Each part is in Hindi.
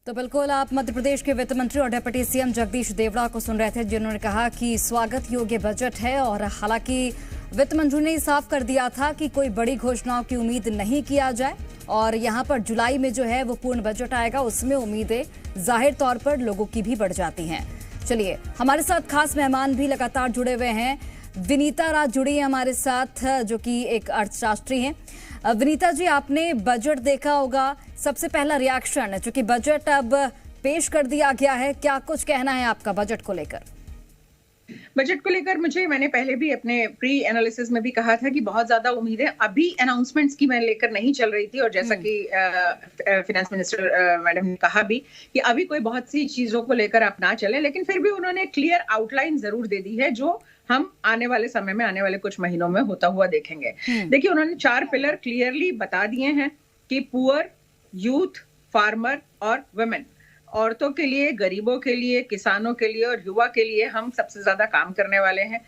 तो बिल्कुल आप मध्य प्रदेश के वित्त मंत्री और डिप्टी सीएम जगदीश देवड़ा को सुन रहे थे, जिन्होंने कहा कि स्वागत योग्य बजट है। और हालांकि वित्त मंत्री ने साफ कर दिया था कि कोई बड़ी घोषणाओं की उम्मीद नहीं किया जाए और यहां पर जुलाई में जो है वो पूर्ण बजट आएगा, उसमें उम्मीदें जाहिर तौर पर लोगों की भी बढ़ जाती हैं। चलिए, हमारे साथ खास मेहमान भी लगातार जुड़े हुए हैं। विनीता राज जुड़ी है हमारे साथ, जो कि एक अर्थशास्त्री हैं। विनीता जी, आपने बजट देखा होगा, सबसे पहला रिएक्शन है क्योंकि बजट अब पेश कर दिया गया है, क्या कुछ कहना है आपका बजट को लेकर? बजट को लेकर मैंने पहले भी अपने प्री एनालिसिस में भी कहा था कि बहुत ज्यादा उम्मीदें अभी अनाउंसमेंट्स की मैं लेकर नहीं चल रही थी। और जैसा कि फाइनेंस मिनिस्टर मैडम ने कहा भी कि अभी कोई बहुत सी चीजों को लेकर आप ना चले, लेकिन फिर भी उन्होंने क्लियर आउटलाइन जरूर दे दी है जो हम आने वाले समय में, आने वाले कुछ महीनों में होता हुआ देखेंगे। देखिए, उन्होंने 4 पिलर क्लियरली बता दिए हैं कि पुअर, यूथ, फार्मर और वुमेन, औरतों के लिए, गरीबों के लिए, किसानों के लिए और युवा के लिए हम सबसे ज्यादा काम करने वाले हैं।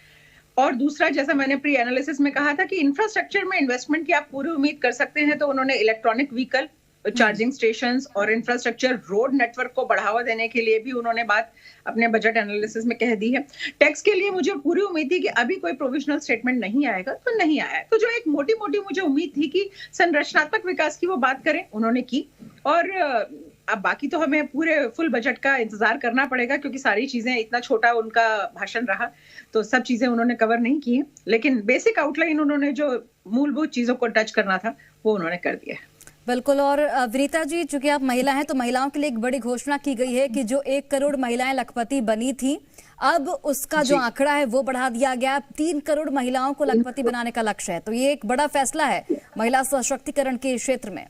और दूसरा, जैसा मैंने प्री एनालिसिस में कहा था कि इंफ्रास्ट्रक्चर में इन्वेस्टमेंट की आप पूरी उम्मीद कर सकते हैं, तो उन्होंने इलेक्ट्रॉनिक व्हीकल, चार्जिंग स्टेशंस और इंफ्रास्ट्रक्चर, रोड नेटवर्क को बढ़ावा देने के लिए भी उन्होंने बात अपने बजट एनालिसिस में कह दी है। टैक्स के लिए मुझे पूरी उम्मीद थी कि अभी कोई प्रोविजनल स्टेटमेंट नहीं आएगा, तो नहीं आया। तो जो एक मोटी मोटी मुझे उम्मीद थी कि संरचनात्मक विकास की वो बात करें, उन्होंने की। और अब बाकी तो हमें पूरे फुल बजट का इंतजार करना पड़ेगा, क्योंकि सारी चीजें, इतना छोटा उनका भाषण रहा तो सब चीजें उन्होंने कवर नहीं की है। लेकिन बेसिक आउटलाइन उन्होंने जो मूलभूत चीजों को टच करना था वो उन्होंने कर दिया है। बिल्कुल। और विनीता जी, चूंकि आप महिला हैं तो महिलाओं के लिए एक बड़ी घोषणा की गई है कि जो 1 करोड़ महिलाएं लखपति बनी थी, अब उसका जो आंकड़ा है वो बढ़ा दिया गया। 3 करोड़ महिलाओं को लखपति बनाने का लक्ष्य है, तो ये एक बड़ा फैसला है महिला सशक्तिकरण के क्षेत्र में।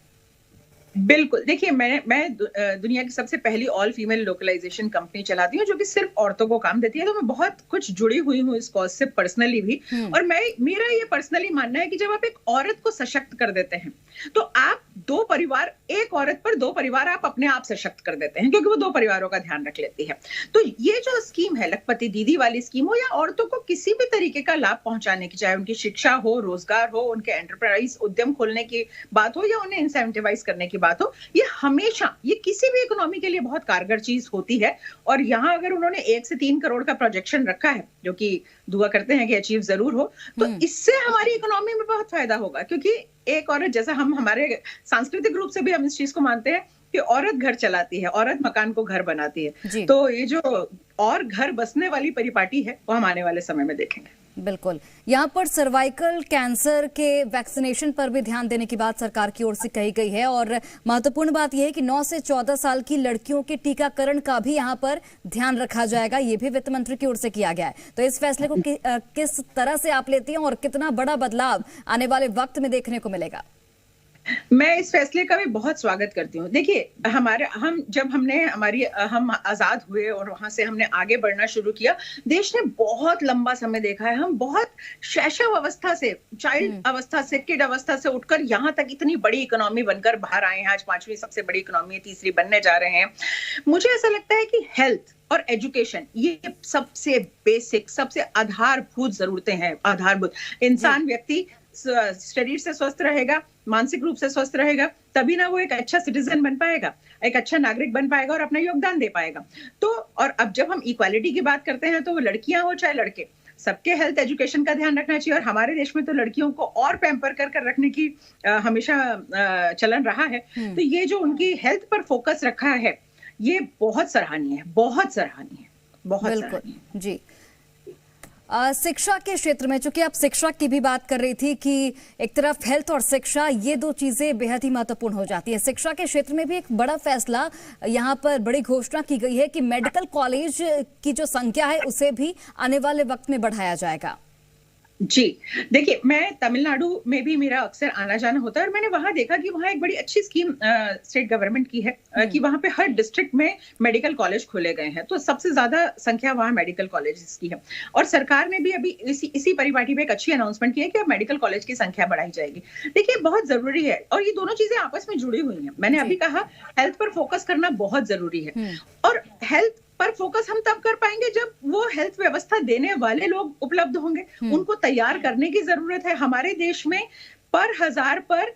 बिल्कुल। देखिए, मैं दुनिया की सबसे पहली ऑल फीमेल लोकलाइजेशन कंपनी चलाती हूँ, जो कि सिर्फ औरतों को काम देती है। तो मैं बहुत कुछ जुड़ी हुई हूँ इस कॉज से पर्सनली भी। और मेरा ये पर्सनली मानना है कि जब आप एक औरत को सशक्त कर देते हैं, तो आप 2 परिवार, एक औरत पर 2 परिवार आप अपने आप सशक्त कर देते हैं, क्योंकि वो 2 परिवारों का ध्यान रख लेती है। तो ये जो स्कीम है, लखपति दीदी वाली स्कीम हो, या औरतों को किसी भी तरीके का लाभ पहुंचाने की, चाहे उनकी शिक्षा हो, रोजगार हो, उनके एंटरप्राइज उद्यम खोलने की बात हो, या उन्हें इंसेंटिवाइज करने की बात हो, ये हमेशा, ये किसी भी इकोनॉमी के लिए बहुत कारगर चीज होती है। और यहाँ अगर उन्होंने 1 से 3 करोड़ का प्रोजेक्शन रखा है, जो कि दुआ करते हैं कि अचीव जरूर हो, तो इससे हमारी इकोनॉमी में बहुत फायदा होगा। क्योंकि एक औरत, जैसा हम हमारे सांस्कृतिक रूप से भी हम इस चीज को मानते हैं कि औरत घर चलाती है, औरत मकान को घर बनाती है। तो ये जो और घर बसने वाली परिपाटी है, वो हम आने वाले समय में देखेंगे। बिल्कुल। यहाँ पर सर्वाइकल कैंसर के वैक्सीनेशन पर भी ध्यान देने की बात सरकार की ओर से कही गई है। और महत्वपूर्ण बात यह है कि 9 से 14 साल की लड़कियों के टीकाकरण का भी यहाँ पर ध्यान रखा जाएगा, ये भी वित्त मंत्री की ओर से किया गया है। तो इस फैसले को किस तरह से आप लेती हैं और कितना बड़ा बदलाव आने वाले वक्त में देखने को मिलेगा? मैं इस फैसले का भी बहुत स्वागत करती हूँ। देखिए, हम आजाद हुए और वहां से हमने आगे बढ़ना शुरू किया, देश ने बहुत लंबा समय देखा है। हम बहुत शैशव अवस्था से, चाइल्ड अवस्था से, किड अवस्था से उठकर यहाँ तक इतनी बड़ी इकोनॉमी बनकर बाहर आए हैं। आज 5वीं सबसे बड़ी इकोनॉमी, 3री बनने जा रहे हैं। मुझे ऐसा लगता है कि हेल्थ और एजुकेशन, ये सबसे बेसिक, सबसे आधारभूत जरूरतें हैं। आधारभूत इंसान, व्यक्ति शरीर से स्वस्थ रहेगा, मानसिक रूप से स्वस्थ रहेगा, तभी ना वो एक अच्छा सिटीजन बन पाएगा, एक अच्छा नागरिक बन पाएगा और अपना योगदान दे पाएगा। तो और अब जब हम इक्वालिटी की बात करते हैं, तो वो लड़कियां हो चाहे लड़के, सबके हेल्थ एजुकेशन का ध्यान रखना चाहिए। और हमारे देश में तो लड़कियों को और पैम्पर कर रखने की हमेशा चलन रहा है। तो ये जो उनकी हेल्थ पर फोकस रखा है, ये बहुत सराहनीय है, बहुत सराहनीय है, बहुत सराहनीय जी। शिक्षा के क्षेत्र में, चूंकि आप शिक्षा की भी बात कर रही थी कि एक तरफ हेल्थ और शिक्षा, ये 2 चीजें बेहद ही महत्वपूर्ण हो जाती है। शिक्षा के क्षेत्र में भी एक बड़ा फैसला, यहाँ पर बड़ी घोषणा की गई है कि मेडिकल कॉलेज की जो संख्या है उसे भी आने वाले वक्त में बढ़ाया जाएगा। जी, देखिए, मैं तमिलनाडु में भी मेरा अक्सर आना जाना होता है और मैंने वहां देखा कि वहां एक बड़ी अच्छी स्कीम स्टेट गवर्नमेंट की है कि वहां पे हर डिस्ट्रिक्ट में मेडिकल कॉलेज खोले गए हैं। तो सबसे ज्यादा संख्या वहां मेडिकल कॉलेजेस की है। और सरकार ने भी अभी इसी परिपाटी में एक अच्छी अनाउंसमेंट की है कि अब मेडिकल कॉलेज की संख्या बढ़ाई जाएगी। देखिए, बहुत जरूरी है और ये दोनों चीजें आपस में जुड़ी हुई हैं। मैंने अभी कहा, हेल्थ पर फोकस करना बहुत जरूरी है। और हेल्थ पर फोकस हम तब कर पाएंगे जब वो हेल्थ व्यवस्था देने वाले लोग उपलब्ध होंगे। उनको तैयार करने की जरूरत है। हमारे देश में पर 1000 पर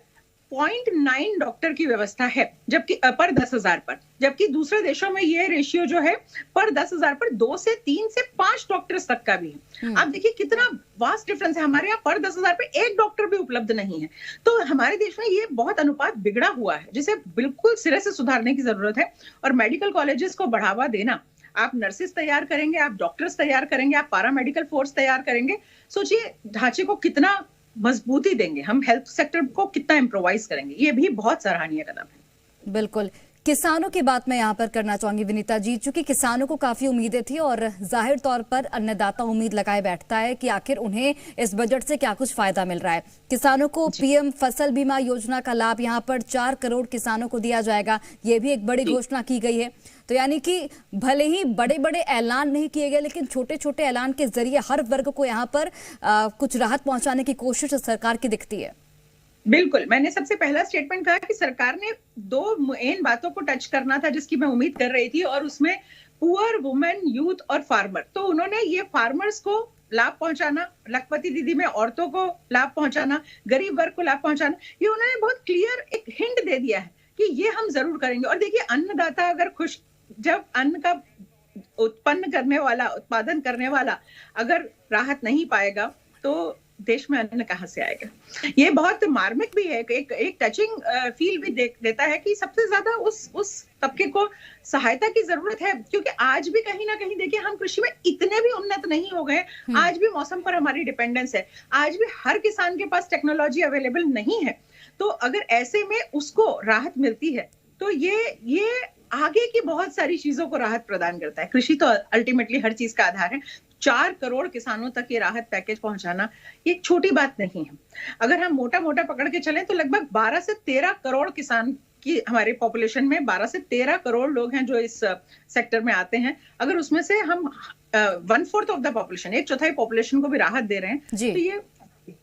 0.9 डॉक्टर की व्यवस्था है, जबकि पर 10,000 पर, जबकि दूसरे देशों में ये रेशियो जो है पर 10,000 पर 2 से 3 से 5 डॉक्टर्स तक का भी है। आप देखिए कितना वास्ट डिफरेंस है। हमारे यहाँ पर 10,000 पे एक डॉक्टर भी उपलब्ध नहीं है। तो हमारे देश में ये बहुत अनुपात बिगड़ा हुआ है, जिसे बिल्कुल सिरे से सुधारने की जरूरत है। और मेडिकल कॉलेजेस को बढ़ावा देना, आप नर्सेस तैयार करेंगे, आप डॉक्टर्स तैयार करेंगे, आप पारा मेडिकल फोर्स तैयार करेंगे, सोचिए ढांचे को कितना मजबूती देंगे, हम हेल्थ सेक्टर को कितना इम्प्रोवाइज करेंगे। ये भी बहुत सराहनीय कदम है। बिल्कुल। किसानों की बात मैं यहाँ पर करना चाहूंगी विनीता जी, चूंकि किसानों को काफी उम्मीदें थी और जाहिर तौर पर अन्नदाता उम्मीद लगाए बैठता है कि आखिर उन्हें इस बजट से क्या कुछ फायदा मिल रहा है। किसानों को पीएम फसल बीमा योजना का लाभ यहाँ पर 4 करोड़ किसानों को दिया जाएगा, ये भी एक बड़ी घोषणा की गई है। तो यानी कि भले ही बड़े बड़े ऐलान नहीं किए गए, लेकिन छोटे छोटे ऐलान के जरिए हर वर्ग को यहाँ पर कुछ राहत पहुंचाने की कोशिश सरकार की दिखती है। बिल्कुल, मैंने सबसे पहला स्टेटमेंट कहा कि सरकार ने 2 मेन बातों को टच करना था जिसकी मैं उम्मीद कर रही थी, और उसमें पुअर वुमेन, यूथ और फार्मर। तो उन्होंने ये फार्मर्स को लाभ पहुंचाना, लखपति दीदी में औरतों को लाभ पहुंचाना, गरीब वर्ग को लाभ पहुंचाना, ये उन्होंने बहुत क्लियर एक हिंट दे दिया है कि ये हम जरूर करेंगे। और देखिए, अन्नदाता अगर खुश, जब अन्न का उत्पादन करने वाला अगर राहत नहीं पाएगा तो देश में अन्न कहां से आएगा। ये बहुत मार्मिक भी है, एक टचिंग फील भी देता है कि सबसे ज्यादा उस तबके को सहायता की जरूरत है, क्योंकि आज भी कहीं ना कहीं देखिए हम कृषि में इतने भी उन्नत नहीं हो गए। आज भी मौसम पर हमारी डिपेंडेंस है, आज भी हर किसान के पास टेक्नोलॉजी अवेलेबल नहीं है। तो अगर ऐसे में उसको राहत मिलती है तो ये आगे की बहुत सारी चीजों को राहत प्रदान करता है। कृषि तो अल्टीमेटली हर चीज का आधार है। 4 करोड़ किसानों तक ये राहत पैकेज पहुंचाना ये एक छोटी बात नहीं है। अगर हम मोटा मोटा पकड़ के चलें तो लगभग 12 से 13 करोड़ किसान की हमारे पॉपुलेशन में 12 से 13 करोड़ लोग हैं जो इस सेक्टर में आते हैं। अगर उसमें से हम 1/4 ऑफ द पॉपुलेशन, 1/4 पॉपुलेशन को भी राहत दे रहे हैं, तो ये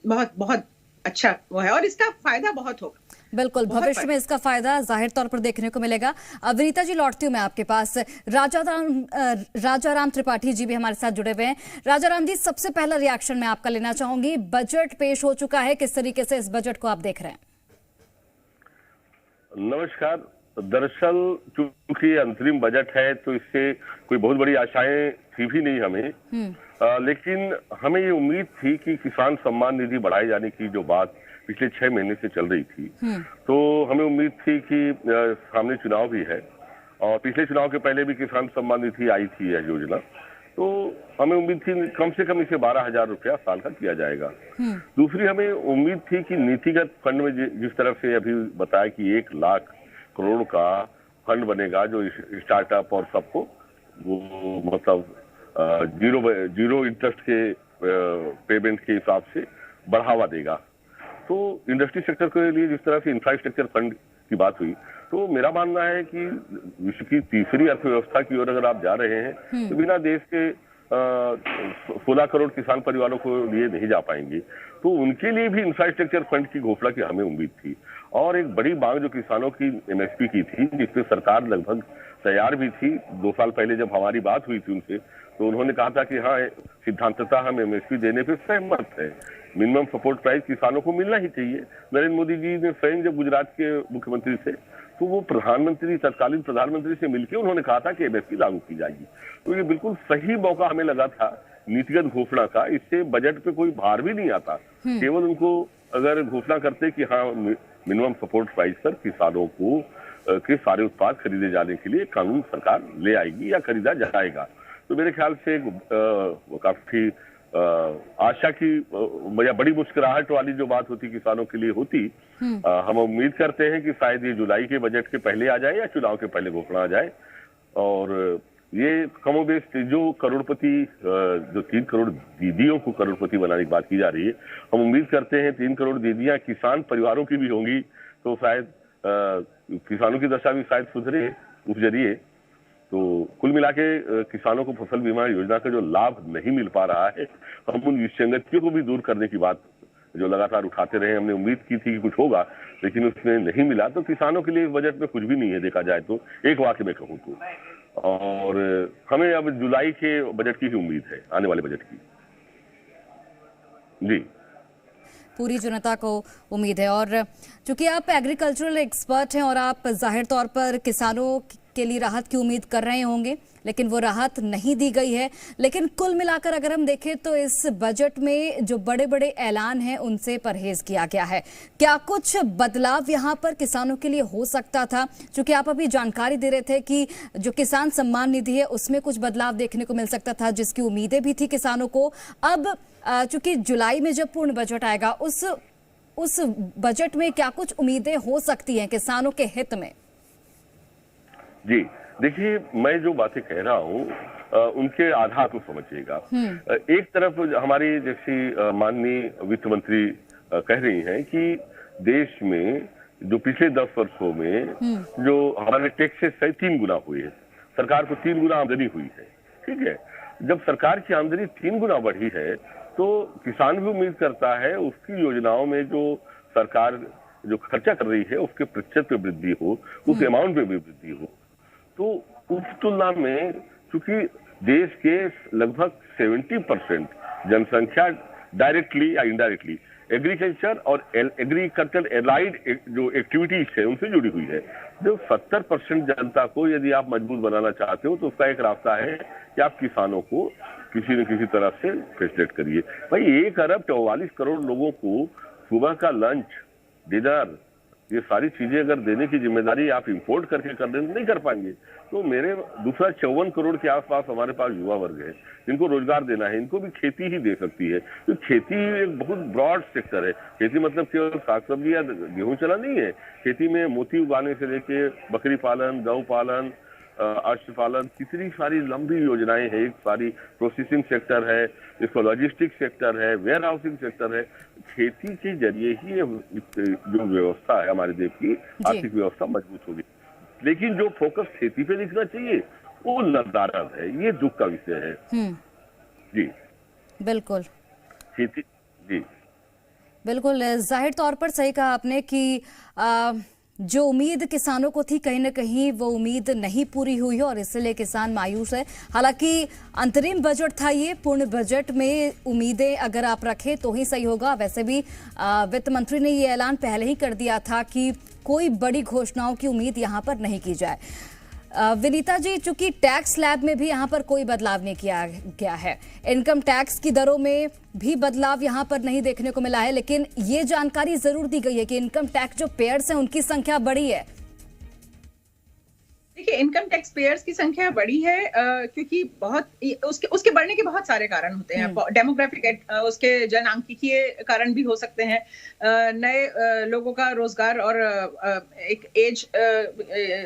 बहुत बहुत अच्छा वो है और इसका फायदा बहुत होगा। बिल्कुल, भविष्य में इसका फायदा जाहिर तौर पर देखने को मिलेगा। विनीता जी, लौटती हूँ मैं आपके पास। राजाराम त्रिपाठी जी भी हमारे साथ जुड़े हुए हैं। राजाराम जी, सबसे पहला रिएक्शन मैं आपका लेना चाहूंगी। बजट पेश हो चुका है, किस तरीके से इस बजट को आप देख रहे हैं? नमस्कार। दरअसल चूंकि अंतरिम बजट है तो इससे कोई बहुत बड़ी आशाएं थी भी नहीं हमें, लेकिन हमें ये उम्मीद थी कि किसान सम्मान निधि बढ़ाए जाने की जो बात पिछले 6 महीने से चल रही थी, तो हमें उम्मीद थी कि सामने चुनाव भी है और पिछले चुनाव के पहले भी किसान सम्मान निधि आई थी यह योजना, तो हमें उम्मीद थी कम से कम इसे 12,000 रुपया साल का किया जाएगा। दूसरी हमें उम्मीद थी कि नीतिगत फंड में जिस तरफ से अभी बताया कि 1 लाख करोड़ का फंड बनेगा जो स्टार्टअप और सबको वो मतलब जीरो इंटरेस्ट के पेमेंट के हिसाब से बढ़ावा देगा। तो इंडस्ट्री सेक्टर के लिए जिस तरह से इंफ्रास्ट्रक्चर फंड की बात हुई, तो मेरा मानना है कि विश्व की तीसरी अर्थव्यवस्था की ओर अगर आप जा रहे हैं तो बिना देश के 16 करोड़ किसान परिवारों को लिए नहीं जा पाएंगे। तो उनके लिए भी इंफ्रास्ट्रक्चर फंड की घोषणा की हमें उम्मीद थी। और एक बड़ी मांग जो किसानों की एमएसपी की थी, जिसपे सरकार लगभग तैयार भी थी। 2 साल पहले जब हमारी बात हुई थी उनसे, तो उन्होंने कहा था कि हाँ, सिद्धांततः हम एमएसपी देने पे सहमत है, मिनिमम सपोर्ट प्राइस किसानों को मिलना ही चाहिए। नरेंद्र मोदी जी ने स्वयं जब गुजरात के मुख्यमंत्री थे तो वो तत्कालीन प्रधानमंत्री से मिलकर उन्होंने कहा था कि एमएसपी लागू की जाएगी। तो ये बिल्कुल सही मौका हमें लगा था नीतिगत घोषणा का। इससे बजट पे कोई भार भी नहीं आता, केवल उनको अगर घोषणा करते कि हाँ, मिनिमम सपोर्ट प्राइस पर किसानों को के सारे उत्पाद खरीदे जाने के लिए कानून सरकार ले आएगी या खरीदा जाएगा। तो मेरे ख्याल से काफी आशा की या बड़ी मुस्कुराहट वाली जो बात होती किसानों के लिए होती। हम उम्मीद करते हैं कि शायद ये जुलाई के बजट के पहले आ जाए या चुनाव के पहले घोषणा आ जाए। और ये कमोबेश जो करोड़पति, जो 3 करोड़ दीदियों को करोड़पति बनाने की बात की जा रही है, हम उम्मीद करते हैं 3 करोड़ दीदियां किसान परिवारों की भी होंगी, तो शायद किसानों की दशा भी शायद सुधरे उस जरिए। तो कुल मिला के किसानों को फसल बीमा योजना का जो लाभ नहीं मिल पा रहा है, हम उन विसंगतियों को भी दूर करने की बात जो लगातार उठाते रहे। हमने उम्मीद की थी कि कुछ होगा, लेकिन उसमें नहीं मिला। तो किसानों के लिए बजट में कुछ भी नहीं है देखा जाए तो, एक वाक्य में कहूँ तो। और हमें अब जुलाई के बजट की ही उम्मीद है, आने वाले बजट की। जी पूरी जनता को उम्मीद है। और चूंकि आप एग्रीकल्चरल एक्सपर्ट हैं और आप जाहिर तौर पर किसानों के लिए राहत की उम्मीद कर रहे होंगे, लेकिन वो राहत नहीं दी गई है। लेकिन कुल मिलाकर अगर हम देखें तो इस बजट में जो बड़े बड़े ऐलान हैं उनसे परहेज किया गया है। क्या कुछ बदलाव यहाँ पर किसानों के लिए हो सकता था? क्योंकि आप अभी जानकारी दे रहे थे कि जो किसान सम्मान निधि है उसमें कुछ बदलाव देखने को मिल सकता था, जिसकी उम्मीदें भी थी किसानों को। अब चूंकि जुलाई में जब पूर्ण बजट आएगा उस बजट में क्या कुछ उम्मीदें हो सकती हैं किसानों के हित में? जी देखिए, मैं जो बातें कह रहा हूँ उनके आधार को समझिएगा। एक तरफ हमारी जैसी माननीय वित्त मंत्री कह रही हैं कि देश में जो पिछले 10 वर्षों में जो हमारे टैक्सेस है 3 गुना हुए हैं, सरकार को 3 गुना आमदनी हुई है। ठीक है, जब सरकार की आमदनी 3 गुना बढ़ी है तो किसान भी उम्मीद करता है उसकी योजनाओं में जो सरकार जो खर्चा कर रही है उसके प्रतिशत में वृद्धि हो, उस अमाउंट में भी वृद्धि हो। तो उस तुलना में चूंकि देश के लगभग 70% जनसंख्या डायरेक्टली या इनडायरेक्टली एग्रीकल्चर और एग्रीकल्चर एलाइड जो एक्टिविटीज है उनसे जुड़ी हुई है। जो 70% जनता को यदि आप मजबूत बनाना चाहते हो तो उसका एक रास्ता है कि आप किसानों को किसी न किसी तरह से फैसिलिटेट करिए। भाई 1 अरब 44 करोड़ लोगों को सुबह का लंच, डिनर, ये सारी चीजें अगर देने की जिम्मेदारी आप इंपोर्ट करके कर दें तो नहीं कर पाएंगे। तो मेरे दूसरा 54 करोड़ के आसपास हमारे पास युवा वर्ग है जिनको रोजगार देना है, इनको भी खेती ही दे सकती है। तो खेती एक बहुत ब्रॉड सेक्टर है। खेती मतलब केवल साग सब्जी या गेहूं चना नहीं है। खेती में मोती उगाने से लेके बकरी पालन, गौ पालन, अश्व पालन, कितनी सारी लंबी योजनाएं हैं। एक सारी प्रोसेसिंग सेक्टर है, इसको लॉजिस्टिक सेक्टर है, वेयर हाउसिंग सेक्टर है। खेती के जरिए ही जो व्यवस्था है हमारे देश की आर्थिक व्यवस्था मजबूत होगी। लेकिन जो फोकस खेती पे दिखना चाहिए वो नदारद है, ये दुख का विषय है। जी बिल्कुल, खेती जी बिल्कुल जाहिर तौर पर सही कहा आपने कि जो उम्मीद किसानों को थी कहीं ना कहीं वो उम्मीद नहीं पूरी हुई है और इसलिए किसान मायूस है। हालांकि अंतरिम बजट था ये, पूर्ण बजट में उम्मीदें अगर आप रखें तो ही सही होगा। वैसे भी वित्त मंत्री ने ये ऐलान पहले ही कर दिया था कि कोई बड़ी घोषणाओं की उम्मीद यहाँ पर नहीं की जाए। विनीता जी, चूंकि टैक्स स्लैब में भी यहाँ पर कोई बदलाव नहीं किया गया है, इनकम टैक्स की दरों में भी बदलाव यहाँ पर नहीं देखने को मिला है, लेकिन ये जानकारी जरूर दी गई है कि इनकम टैक्स जो पेयर्स हैं उनकी संख्या बढ़ी है। देखिए, इनकम टैक्स पेयर्स की संख्या बढ़ी है क्योंकि उसके बढ़ने के बहुत सारे कारण होते हैं। डेमोग्राफिक, उसके जनांकीय कारण भी हो सकते हैं, नए लोगों का रोजगार और एक एज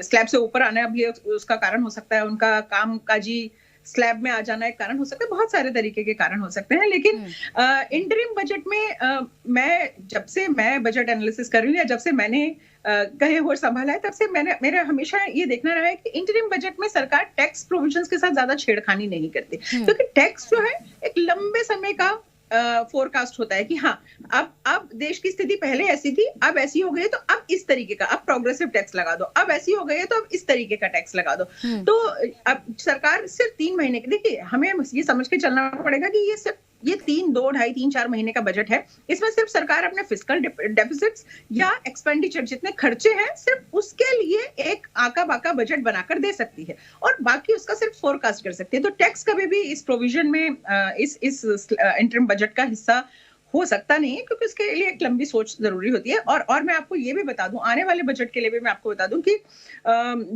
स्लैब से ऊपर आना भी उसका कारण हो सकता है, उनका कामकाजी स्लैब में आ जाना एक कारण हो सकता है। बहुत सारे तरीके के कारण हो सकते हैं। लेकिन इंटरिम बजट में जब से मैं बजट एनालिसिस कर रही हूँ या जब से मैंने कहे हुए संभाला है, तब से मेरा हमेशा ये देखना रहा है कि इंटरिम बजट में सरकार टैक्स प्रोविजंस के साथ ज्यादा छेड़खानी नहीं करती, क्योंकि टैक्स जो है एक लंबे समय का फोरकास्ट होता है कि हाँ, अब देश की स्थिति पहले ऐसी थी, अब ऐसी हो गई तो अब इस तरीके का, अब प्रोग्रेसिव टैक्स लगा दो, अब ऐसी हो गई है तो अब इस तरीके का टैक्स लगा दो। तो अब सरकार सिर्फ 3 महीने के, देखिए हमें ये समझ के चलना पड़ेगा कि ये सिर्फ 2, 2.5, 3, 4 महीने का बजट है। इसमें सिर्फ सरकार अपने फिस्कल डेफिसिट्स या एक्सपेंडिचर जितने खर्चे हैं सिर्फ उसके लिए एक आका बाका बजट बनाकर दे सकती है और बाकी उसका सिर्फ फोरकास्ट कर सकती है। तो टैक्स कभी भी इस प्रोविजन में इस इंटरिम बजट का हिस्सा हो सकता नहीं है, क्योंकि उसके लिए एक लंबी सोच जरूरी होती है। और मैं आपको ये भी बता दूं, आने वाले बजट के लिए भी मैं आपको बता दूं कि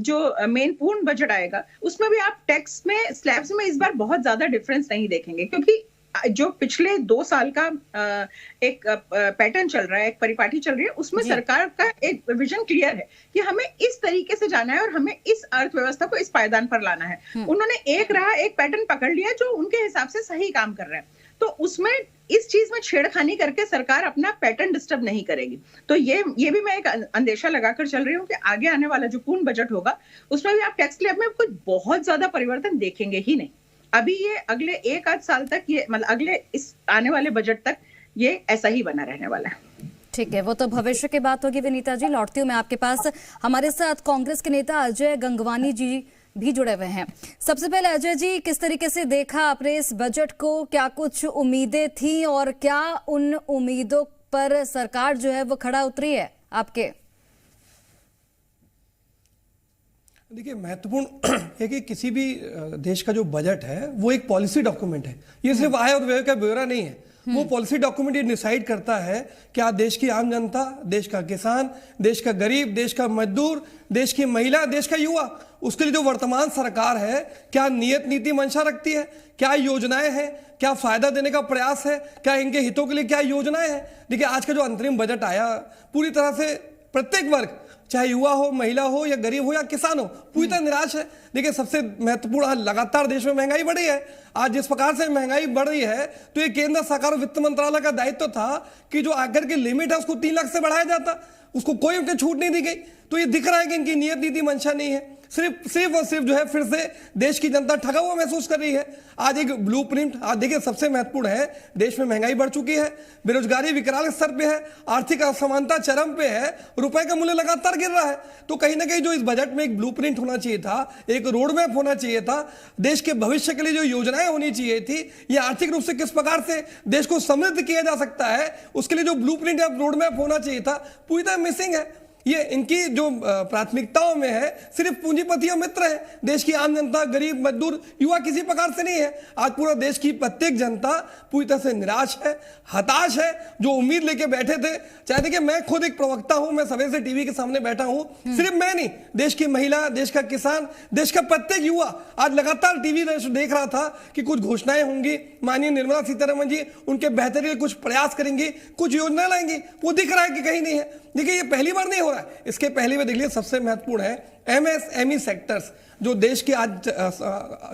जो मेन पूर्ण बजट आएगा उसमें भी आप टैक्स में स्लैब्स में इस बार बहुत ज्यादा डिफरेंस नहीं देखेंगे, क्योंकि जो पिछले 2 साल का एक पैटर्न चल रहा है, एक परिपाटी चल रही है, उसमें सरकार का एक विजन क्लियर है कि हमें इस तरीके से जाना है और हमें इस अर्थव्यवस्था को इस पायदान पर लाना है। उन्होंने एक पैटर्न पकड़ लिया जो उनके हिसाब से सही काम कर रहा है, तो उसमें इस चीज में छेड़खानी करके सरकार अपना पैटर्न डिस्टर्ब नहीं करेगी। तो ये भी मैं एक अंदेशा लगाकर चल रही हूँ कि आगे आने वाला जो पूर्ण बजट होगा उसमें भी आप टैक्स स्लैब में कुछ बहुत ज्यादा परिवर्तन देखेंगे ही नहीं। अभी ये अगले 1-8 साल तक, ये मतलब अगले इस आने वाले बजट तक ये ऐसा ही बना रहने वाला है। ठीक है, वो तो भविष्य की बात होगी। विनीता जी, लौटती हूँ मैं आपके पास। हमारे साथ कांग्रेस के नेता अजय गंगवानी जी भी जुड़े हुए हैं। सबसे पहले अजय जी, किस तरीके से देखा आपने इस बजट को? क्या कुछ उम्मीदें थी और क्या उन उम्मीदों पर सरकार जो है वो खड़ा उतरी है आपके? देखिए, महत्वपूर्ण है कि किसी भी देश का जो बजट है वो एक पॉलिसी डॉक्यूमेंट है। ये सिर्फ आय और व्यय का ब्यौरा नहीं है। वो पॉलिसी डॉक्यूमेंट ये डिसाइड करता है कि आज देश की आम जनता, देश का किसान, देश का गरीब, देश का मजदूर, देश की महिला, देश का युवा, उसके लिए जो वर्तमान सरकार है क्या नियत नीति मंशा रखती है, क्या योजनाएं हैं, क्या फायदा देने का प्रयास है, क्या इनके हितों के लिए क्या योजनाएं हैं। देखिए, आज का जो अंतरिम बजट आया पूरी तरह से प्रत्येक वर्ग, चाहे युवा हो, महिला हो या गरीब हो या किसान हो, पूरी तरह निराश है। देखिए, सबसे महत्वपूर्ण, आज लगातार देश में महंगाई बढ़ी है। आज जिस प्रकार से महंगाई बढ़ रही है तो ये केंद्र सरकार और वित्त मंत्रालय का दायित्व था कि जो आकर की लिमिट है उसको 3 लाख से बढ़ाया जाता, उसको कोई उनकी छूट नहीं दी गई। तो ये दिख रहा है कि इनकी नियत नीति मंशा नहीं है। सिर्फ और सिर्फ जो है फिर से देश की जनता ठगा हुआ महसूस कर रही है। आज एक ब्लूप्रिंट, आज देखिए सबसे महत्वपूर्ण है, देश में महंगाई बढ़ चुकी है, बेरोजगारी विकराल स्तर पे है, आर्थिक असमानता चरम पे है, रुपए का मूल्य लगातार गिर रहा है। तो कहीं ना कहीं जो इस बजट में एक ब्लूप्रिंट होना चाहिए था, एक रोड मैप होना चाहिए था, देश के भविष्य के लिए जो योजनाएं होनी चाहिए थी, ये आर्थिक रूप से किस प्रकार से देश को समृद्ध किया जा सकता है, उसके लिए जो ब्लूप्रिंट या रोड मैप होना चाहिए था, पूरी तरह मिसिंग है। ये इनकी जो प्राथमिकताओं में है सिर्फ पूंजीपति और मित्र है, देश की आम जनता, गरीब, मजदूर, युवा किसी प्रकार से नहीं है। आज पूरा देश की प्रत्येक जनता पूरी तरह से निराश है, हताश है। जो उम्मीद लेके बैठे थे, चाहे देखिए मैं खुद एक प्रवक्ता हूं, मैं सवेरे से टीवी के सामने बैठा हूं, सिर्फ मैं नहीं, देश की महिला, देश का किसान, देश का प्रत्येक युवा आज लगातार टीवी देख रहा था कि कुछ घोषणाएं होंगी, माननीय निर्मला सीतारमण जी उनके बेहतरी के लिए कुछ प्रयास करेंगी, कुछ योजना लाएंगी, वो दिख रहा है कि कहीं नहीं है। देखिए, ये पहली बार नहीं हो रहा है, इसके पहले में देख लीजिए सबसे महत्वपूर्ण है एमएसएमई सेक्टर्स, जो देश की आज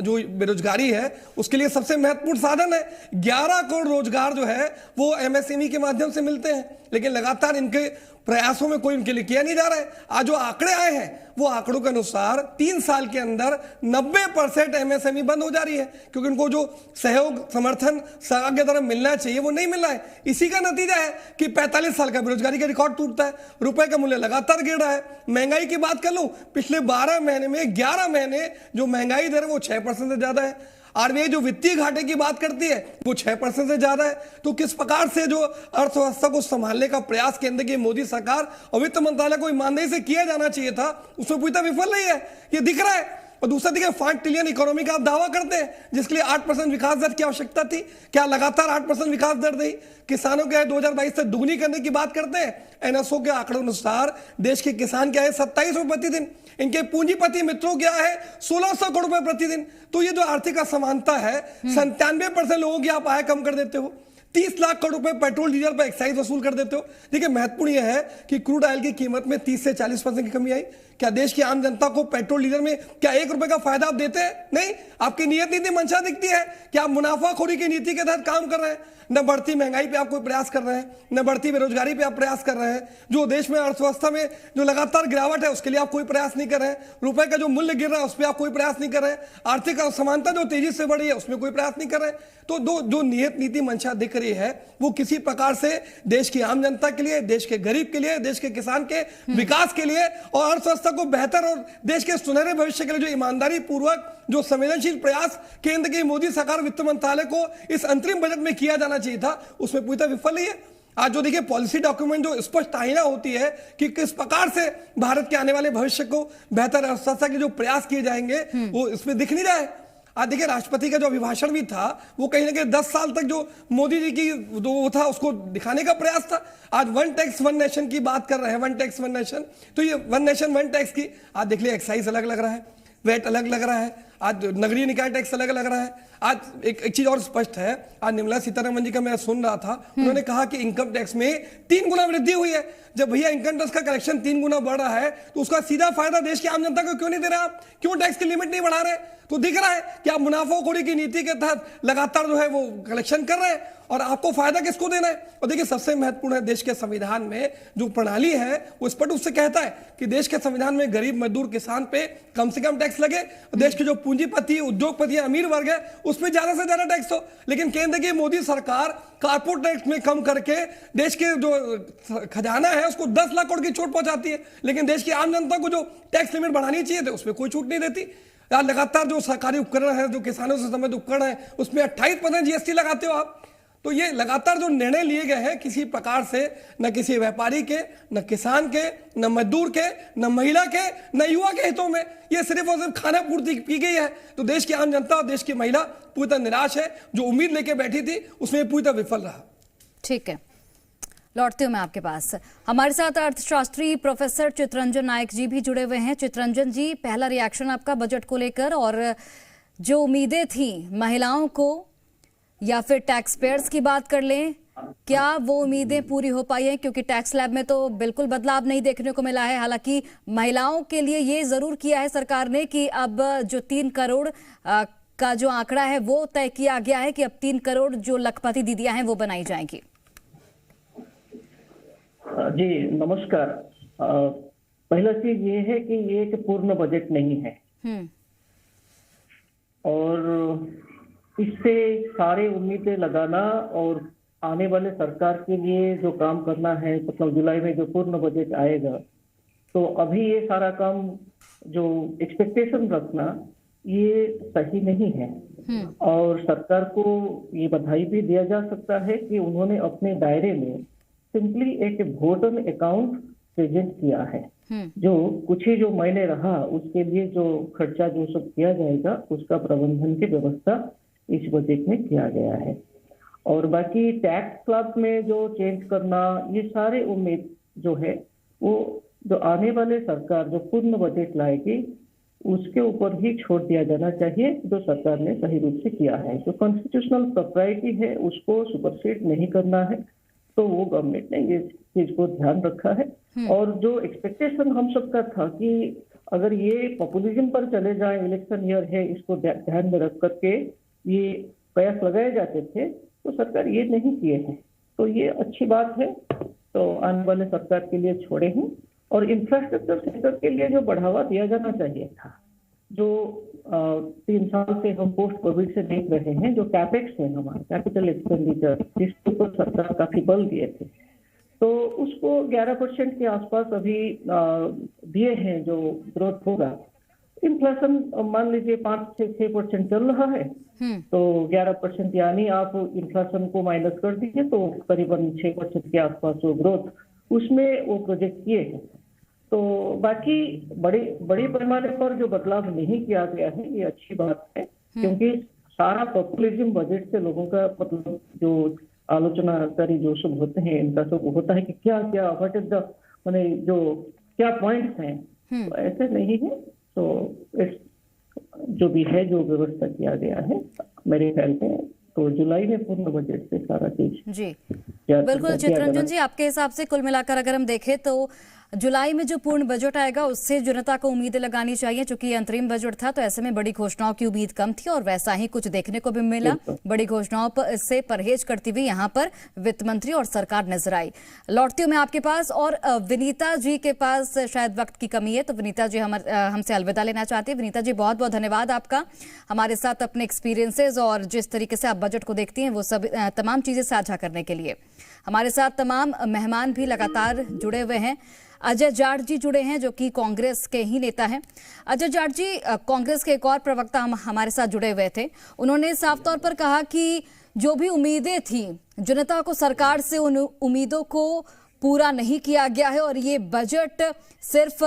जो बेरोजगारी है उसके लिए सबसे महत्वपूर्ण साधन है। 11 करोड़ रोजगार जो है वो एमएसएमई के माध्यम से मिलते हैं, लेकिन लगातार इनके प्रयासों में कोई उनके लिए किया नहीं जा रहा है। आज जो आंकड़े आए हैं वो आंकड़ों के अनुसार 3 साल के अंदर 90% एमएसएमई बंद हो जा रही है, क्योंकि उनको जो सहयोग, समर्थन सरकार की तरफ मिलना चाहिए वो नहीं मिल रहा है। इसी का नतीजा है कि 45 साल का बेरोजगारी का रिकॉर्ड टूटता है, रुपए का मूल्य लगातार गिर रहा है। महंगाई की बात कर लूं, पिछले 12 महीने में 11 महीने जो महंगाई दर है वो 6% से ज्यादा है। आरबीआई जो वित्तीय घाटे की बात करती है वो 6% से ज्यादा है। तो किस प्रकार से जो अर्थव्यवस्था को संभालने का प्रयास केंद्र की मोदी सरकार और वित्त मंत्रालय को ईमानदारी से किया जाना चाहिए था, उसमें पूरी तरह विफल रही है, ये दिख रहा है। और दूसरा देखिए, 5 ट्रिलियन इकोनॉमी का आप दावा करते हैं, जिसके लिए 8% विकास दर की आवश्यकता थी। क्या लगातार 8% विकास दर दी? किसानों के आय 2022 से दुगनी करने की बात करते हैं। एनएसओ के आंकड़ों अनुसार देश के किसान की आय 27 रुपए प्रतिदिन, इनके पूंजीपति मित्रों की आय है 1600 करोड़ रुपए प्रतिदिन। तो ये जो आर्थिक असमानता है, 97% लोगों की आप आय कम कर देते हो, 30 लाख करोड़ रुपए पेट्रोल डीजल पर एक्साइज वसूल कर देते हो। देखिए, महत्वपूर्ण यह है कि क्रूड ऑयल की कीमत में 30 से 40% की कमी आई। क्या देश की आम जनता को पेट्रोल डीजल में क्या 1 रुपए का फायदा आप देते हैं? नहीं। आपकी नियत नीति मंशा दिखती है कि आप मुनाफाखोरी की नीति के तहत काम कर रहे हैं। न बढ़ती महंगाई पे आप कोई प्रयास कर रहे हैं, न बढ़ती बेरोजगारी पे आप प्रयास कर रहे हैं। जो देश में अर्थव्यवस्था में जो लगातार गिरावट है उसके लिए आप कोई प्रयास नहीं कर रहे हैं। रुपए का जो मूल्य गिर रहा है उस पर आप कोई प्रयास नहीं कर रहे हैं। आर्थिक असमानता जो तेजी से बढ़ी है उसमें कोई प्रयास नहीं कर रहे हैं। तो जो नियत नीति मंशा दिख रही है वो किसी प्रकार से देश की आम जनता के लिए, देश के गरीब के लिए, देश के किसान के विकास के लिए और अर्थव्यवस्था को बेहतर और देश के सुनहरे भविष्य के लिए जो ईमानदारी पूर्वक, जो संवेदनशील प्रयास केंद्र की मोदी सरकार, वित्त मंत्रालय को इस अंतरिम बजट में किया जाना चाहिए था, उसमें पूरी तरह विफल रही है। आज जो देखिए पॉलिसी डॉक्यूमेंट जो स्पष्ट आईना होती है कि किस प्रकार से भारत के आने वाले भविष्य को बेहतर अर्थव्यवस्था के जो प्रयास किए जाएंगे वो इसमें दिख नहीं रहा है। आज देखिए, राष्ट्रपति का जो अभिभाषण भी था वो कहीं ना कहीं 10 साल तक जो मोदी जी की जो वो था उसको दिखाने का प्रयास था। आज 1 टैक्स 1 नेशन की बात कर रहे हैं, 1 टैक्स 1 नेशन, तो ये 1 नेशन 1 टैक्स की आज देख लिया, एक्साइज अलग लग रहा है, वेट अलग लग रहा है, आज नगरीय निकाय टैक्स अलग लग रहा है। आज एक चीज और स्पष्ट है, आज निर्मला सीतारमण जी का मैं सुन रहा था, उन्होंने कहा कि इनकम टैक्स में 3 गुना वृद्धि हुई है। जब भैया इनकम टैक्स का कलेक्शन 3 गुना बढ़ रहा है तो उसका सीधा फायदा देश की आम जनता को क्यों नहीं दे रहे आप? क्यों टैक्स की लिमिट नहीं बढ़ा रहे? तो दिख रहा है कि आप मुनाफाखोरी की नीति के तहत लगातार जो है वो कलेक्शन कर रहे हैं और आपको फायदा किसको देना है? और देखिए, सबसे महत्वपूर्ण है, देश के संविधान में जो प्रणाली है वो स्पष्ट रूप से कहता है कि देश के संविधान में गरीब, मजदूर, किसान पे कम से कम टैक्स लगे, देश के जो पूंजीपति, उद्योगपति, अमीर वर्ग है उसमें ज्यादा से ज्यादा टैक्स हो। लेकिन केंद्र की मोदी सरकार कारपोरेट टैक्स में कम करके देश के जो खजाना है उसको 10 लाख करोड़ की छूट पहुंचाती है, लेकिन देश की आम जनता को जो टैक्स लिमिट बढ़ानी चाहिए थी उसमें कोई छूट नहीं देती। लगातार जो सरकारी उपकरण है, जो किसानों से संबंधित उपकरण है, उसमें 28% जीएसटी लगाते हो आप। तो ये लगातार जो निर्णय लिए गए हैं किसी प्रकार से न किसी व्यापारी के, न किसान के, न मजदूर के, न महिला के, न युवा के हितों में, ये सिर्फ और सिर्फ खाना पूर्ति की गई है। तो देश की आम जनता और देश की महिला पूरी तरह निराश है। जो उम्मीद लेके बैठी थी उसमें पूरी तरह विफल रहा। ठीक है, लौटती हूँ मैं आपके पास। हमारे साथ अर्थशास्त्री प्रोफेसर चितरंजन नायक जी भी जुड़े हुए हैं। चितरंजन जी, पहला रिएक्शन आपका बजट को लेकर, और जो उम्मीदें थी महिलाओं को या फिर टैक्स पेयर्स की बात कर लें, क्या वो उम्मीदें पूरी हो पाई हैं? क्योंकि टैक्स स्लैब में तो बिल्कुल बदलाव नहीं देखने को मिला है। हालांकि महिलाओं के लिए ये जरूर किया है सरकार ने कि अब जो 3 करोड़ का जो आंकड़ा है वो तय किया गया है कि अब 3 करोड़ जो लखपति दीदियां हैं वो बनाई जाएंगी। जी नमस्कार। पहला चीज ये है कि ये एक पूर्ण बजट नहीं है और इससे सारे उम्मीदें लगाना और आने वाले सरकार के लिए जो काम करना है, मतलब जुलाई में जो पूर्ण बजट आएगा, तो अभी ये सारा काम जो एक्सपेक्टेशन रखना ये सही नहीं है। और सरकार को ये बधाई भी दिया जा सकता है कि उन्होंने अपने दायरे में सिंपली एक वोटर अकाउंट प्रेजेंट किया है। जो कुछ ही जो महीने रहा उसके लिए जो खर्चा जो सब किया जाएगा उसका प्रबंधन की व्यवस्था इस बजट में किया गया है। और बाकी टैक्स स्लैब में जो चेंज करना, ये सारे उम्मीद जो है वो जो आने वाले सरकार जो पूर्ण बजट लाएगी उसके ऊपर ही छोड़ दिया जाना चाहिए, जो सरकार ने सही रूप से किया है। जो कॉन्स्टिट्यूशनल प्रॉपर्टी है उसको सुपरसीड नहीं करना है, तो वो गवर्नमेंट ने ये चीज को ध्यान रखा है। और जो एक्सपेक्टेशन हम सबका था कि अगर ये पॉपुलिज्म पर चले जाए, इलेक्शन ईयर है, इसको ध्यान में रख करके ये प्रयास लगाए जाते थे, तो सरकार ये नहीं किए हैं। तो ये अच्छी बात है, तो आने वाले सरकार के लिए छोड़े हैं। और इंफ्रास्ट्रक्चर सेक्टर के लिए जो बढ़ावा दिया जाना चाहिए था, जो 3 साल से हम पोस्ट कोविड से देख रहे हैं, जो कैपेक्स है हमारा कैपिटल एक्सपेंडिचर, जिसके ऊपर सरकार काफी बल दिए थे, तो उसको 11% के आसपास अभी दिए हैं जो ग्रोथ होगा। इन्फ्लेशन मान लीजिए 5-6% चल रहा है, तो 11% यानी आप इन्फ्लेशन को माइनस कर दीजिए तो करीबन 6% के आसपास जो ग्रोथ उसमें वो प्रोजेक्ट किए हैं। तो बाकी बड़े पैमाने पर जो बदलाव नहीं किया गया है ये अच्छी बात है, क्योंकि सारा पॉपुलिज्म बजट से लोगों का मतलब जो आलोचनाकारी जो सब होते हैं इनका सब होता है कि क्या क्या व्हाट इज द माने जो क्या पॉइंट्स हैं, तो ऐसे नहीं है। तो जो भी है जो व्यवस्था किया गया है मेरे ख्याल में, तो जुलाई में पूर्ण बजट से सारा चीज जी बिल्कुल। चितरंजन जी, आपके हिसाब से कुल मिलाकर अगर हम देखें तो जुलाई में जो पूर्ण बजट आएगा उससे जनता को उम्मीदें लगानी चाहिए। चूंकि ये अंतरिम बजट था तो ऐसे में बड़ी घोषणाओं की उम्मीद कम थी और वैसा ही कुछ देखने को भी मिला। बड़ी घोषणाओं से परहेज करती हुई यहाँ पर वित्त मंत्री और सरकार नजर आई। लौटती हूँ मैं आपके पास और विनीता जी के पास शायद वक्त की कमी है, तो विनीता जी हमसे अलविदा लेना चाहती है। विनीता जी, बहुत बहुत धन्यवाद आपका हमारे साथ अपने एक्सपीरियंसेस और जिस तरीके से आप बजट को देखती हैं वो सब तमाम चीजें साझा करने के लिए। हमारे साथ तमाम मेहमान भी लगातार जुड़े हुए हैं। अजय जाट जी जुड़े हैं जो कि कांग्रेस के ही नेता हैं। अजय जाट जी, कांग्रेस के एक और प्रवक्ता हमारे साथ जुड़े हुए थे, उन्होंने साफ तौर पर कहा कि जो भी उम्मीदें थी जनता को सरकार से, उन उम्मीदों को पूरा नहीं किया गया है और ये बजट सिर्फ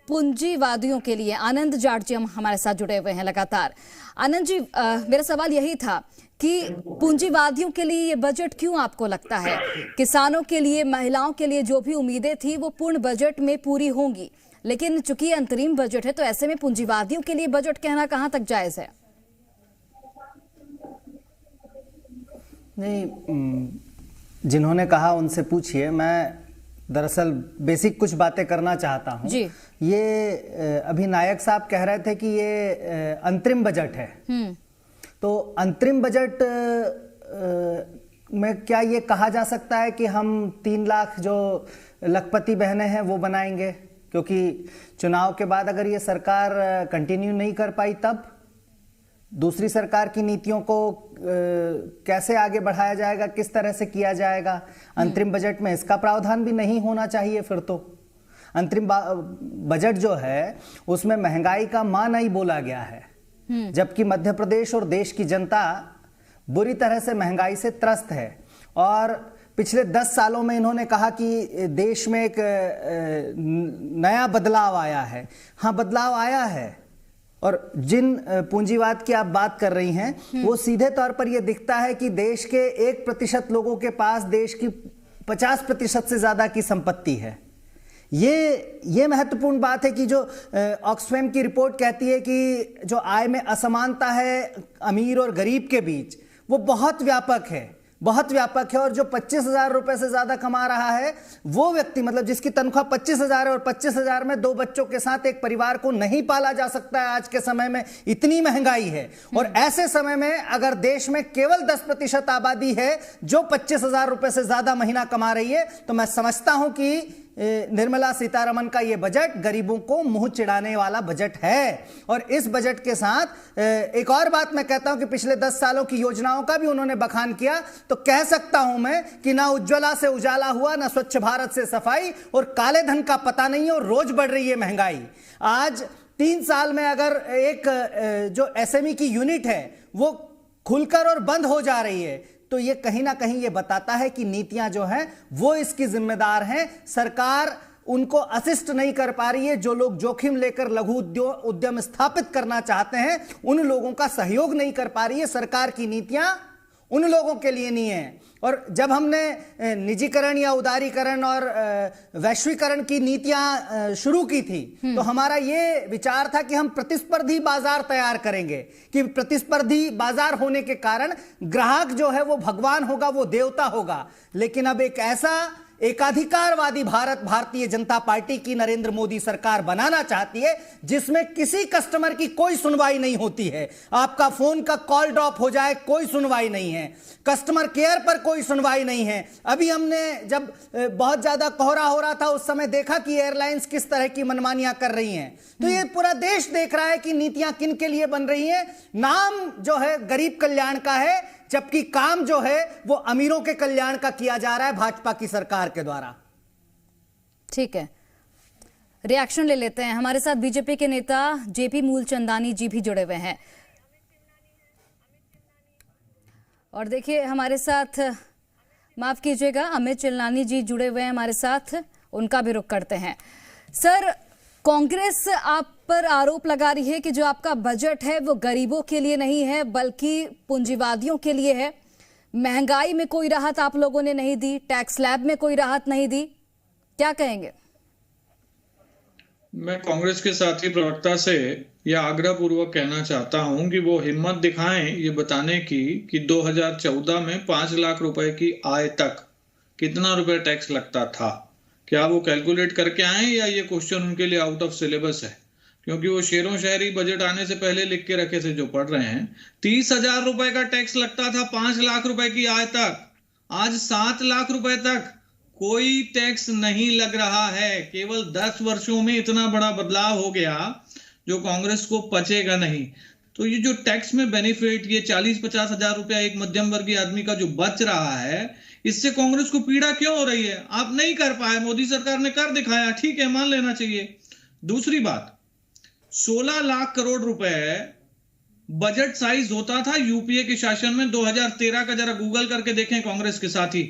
पूंजीवादियों के लिए। आनंद जाट जी हमारे साथ जुड़े हुए हैं लगातार। आनंद जी, मेरा सवाल यही था कि पूंजीवादियों के लिए ये बजट क्यों आपको लगता है? किसानों के लिए, महिलाओं के लिए जो भी उम्मीदें थी वो पूर्ण बजट में पूरी होंगी, लेकिन चूंकि अंतरिम बजट है तो ऐसे में पूंजीवादियों के लिए बजट कहना कहां तक जायज है? नहीं, जिन्होंने कहा उनसे पूछिए। मैं दरअसल बेसिक कुछ बातें करना चाहता हूं जी। ये अभी नायक साहब कह रहे थे कि ये अंतरिम बजट है, तो अंतरिम बजट में क्या ये कहा जा सकता है कि हम 3 लाख जो लखपति बहनें हैं वो बनाएंगे? क्योंकि चुनाव के बाद अगर ये सरकार कंटिन्यू नहीं कर पाई तब दूसरी सरकार की नीतियों को कैसे आगे बढ़ाया जाएगा, किस तरह से किया जाएगा? अंतरिम बजट में इसका प्रावधान भी नहीं होना चाहिए। फिर तो अंतरिम बजट जो है उसमें महंगाई का मान ही बोला गया है, जबकि मध्य प्रदेश और देश की जनता बुरी तरह से महंगाई से त्रस्त है। और पिछले 10 सालों में इन्होंने कहा कि देश में एक नया बदलाव आया है। हाँ, बदलाव आया है, और जिन पूंजीवाद की आप बात कर रही हैं वो सीधे तौर पर यह दिखता है कि देश के 1% लोगों के पास देश की 50% से ज्यादा की संपत्ति है। ये महत्वपूर्ण बात है कि जो ऑक्सफैम की रिपोर्ट कहती है कि जो आय में असमानता है अमीर और गरीब के बीच, वो बहुत व्यापक है, बहुत व्यापक है। और जो 25,000 रुपए से ज्यादा कमा रहा है वो व्यक्ति, मतलब जिसकी तनख्वाह 25,000 है और 25,000 में 2 बच्चों के साथ एक परिवार को नहीं पाला जा सकता है आज के समय में, इतनी महंगाई है। और ऐसे समय में अगर देश में केवल 10% आबादी है जो 25,000 रुपए से ज्यादा महीना कमा रही है, तो मैं समझता हूं कि निर्मला सीतारमण का यह बजट गरीबों को मुंह चिढ़ाने वाला बजट है। और इस बजट के साथ एक और बात मैं कहता हूं कि पिछले 10 सालों की योजनाओं का भी उन्होंने बखान किया, तो कह सकता हूं मैं कि ना उज्ज्वला से उजाला हुआ, ना स्वच्छ भारत से सफाई, और काले धन का पता नहीं है, और रोज बढ़ रही है महंगाई। आज 3 साल में अगर एक जो एसएमई की यूनिट है वो खुलकर और बंद हो जा रही है, तो ये कहीं ना कहीं ये बताता है कि नीतियां जो हैं वो इसकी जिम्मेदार हैं। सरकार उनको असिस्ट नहीं कर पा रही है। जो लोग जोखिम लेकर लघु उद्यम स्थापित करना चाहते हैं, उन लोगों का सहयोग नहीं कर पा रही है। सरकार की नीतियां उन लोगों के लिए नहीं है। और जब हमने निजीकरण या उदारीकरण और वैश्वीकरण की नीतियां शुरू की थी, तो हमारा ये विचार था कि हम प्रतिस्पर्धी बाजार तैयार करेंगे, कि प्रतिस्पर्धी बाजार होने के कारण ग्राहक जो है वो भगवान होगा, वो देवता होगा। लेकिन अब एक ऐसा एकाधिकारवादी भारत भारतीय जनता पार्टी की नरेंद्र मोदी सरकार बनाना चाहती है जिसमें किसी कस्टमर की कोई सुनवाई नहीं होती है। आपका फोन का कॉल ड्रॉप हो जाए, कोई सुनवाई नहीं है, कस्टमर केयर पर कोई सुनवाई नहीं है। अभी हमने जब बहुत ज्यादा कोहरा हो रहा था उस समय देखा कि एयरलाइंस किस तरह की मनमानियां कर रही हैं। तो ये पूरा देश देख रहा है कि नीतियां किन के लिए बन रही हैं। नाम जो है गरीब कल्याण का है, जबकि काम जो है वो अमीरों के कल्याण का किया जा रहा है भाजपा की सरकार के द्वारा। ठीक है, रिएक्शन ले लेते हैं। हमारे साथ बीजेपी के नेता जेपी मूलचंदानी जी भी जुड़े हुए हैं। और देखिए हमारे साथ, माफ कीजिएगा, अमित चिल्लानी जी जुड़े हुए हैं हमारे साथ, उनका भी रुख करते हैं। सर, कांग्रेस आप पर आरोप लगा रही है कि जो आपका बजट है वो गरीबों के लिए नहीं है बल्कि पूंजीवादियों के लिए है। महंगाई में कोई राहत आप लोगों ने नहीं दी, टैक्स स्लैब में कोई राहत नहीं दी, क्या कहेंगे? मैं कांग्रेस के साथी प्रवक्ता से यह आग्रह पूर्वक कहना चाहता हूं कि वो हिम्मत दिखाएं ये बताने की कि 2014 में 5 लाख रुपए की आय तक कितना रुपए टैक्स लगता था। क्या वो कैलकुलेट करके आए या ये क्वेश्चन उनके लिए आउट ऑफ सिलेबस है? क्योंकि वो शेरों शहरी बजट आने से पहले लिख के रखे थे जो पढ़ रहे हैं। 30,000 रुपए का टैक्स लगता था 5 लाख रुपए की आय तक, आज 7 लाख रुपए तक कोई टैक्स नहीं लग रहा है। केवल 10 वर्षों में इतना बड़ा बदलाव हो गया जो कांग्रेस को पचेगा नहीं। तो ये जो टैक्स में बेनिफिट, ये 40-50 हजार रुपया एक मध्यम वर्गीय आदमी का जो बच रहा है, इससे कांग्रेस को पीड़ा क्यों हो रही है? आप नहीं कर पाए, मोदी सरकार ने कर दिखाया, ठीक है, मान लेना चाहिए। दूसरी बात, 16 लाख करोड़ रुपए बजट साइज होता था यूपीए के शासन में 2013 का, जरा गूगल करके देखें कांग्रेस के साथी।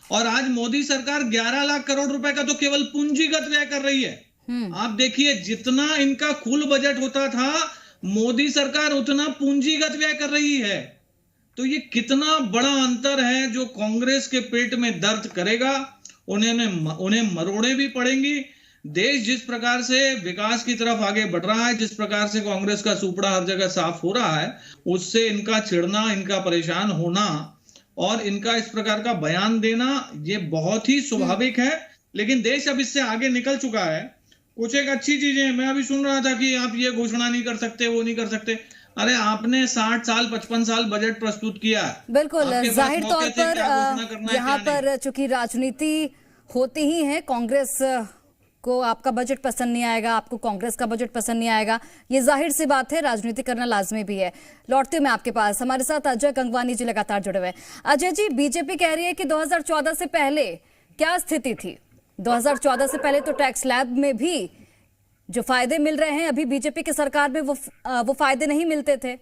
और आज मोदी सरकार 11 लाख करोड़ रुपए का तो केवल पूंजीगत व्यय कर रही है। आप देखिए, जितना इनका कुल बजट होता था, मोदी सरकार उतना पूंजीगत व्यय कर रही है। तो ये कितना बड़ा अंतर है जो कांग्रेस के पेट में दर्द करेगा। उन्हें मरोड़े भी पड़ेंगी। देश जिस प्रकार से विकास की तरफ आगे बढ़ रहा है, जिस प्रकार से कांग्रेस का सुपड़ा हर जगह साफ हो रहा है, उससे इनका चिढ़ना, इनका परेशान होना और इनका इस प्रकार का बयान देना ये बहुत ही स्वाभाविक है। लेकिन देश अब इससे आगे निकल चुका है। कुछ एक अच्छी चीजें मैं अभी सुन रहा था कि आप ये घोषणा नहीं कर सकते, वो नहीं कर सकते। अरे आपने 60 साल 55 साल बजट प्रस्तुत किया। बिल्कुल, जाहिर तौर पर यहाँ पर चूंकि राजनीति होती ही है, कांग्रेस को आपका बजट पसंद नहीं आएगा, आपको कांग्रेस का बजट पसंद नहीं आएगा, ये जाहिर सी बात है, राजनीति करना लाजमी भी है। लौटते मैं आपके पास, हमारे साथ अजय गंगवानी जी लगातार जुड़े हुए हैं। अजय जी, बीजेपी कह रही है कि 2014 से पहले क्या स्थिति थी? 2014 से पहले तो टैक्स स्लैब में भी जो फायदे मिल रहे हैं, अभी बीजेपी की सरकार में वो फायदे नहीं मिलते थे।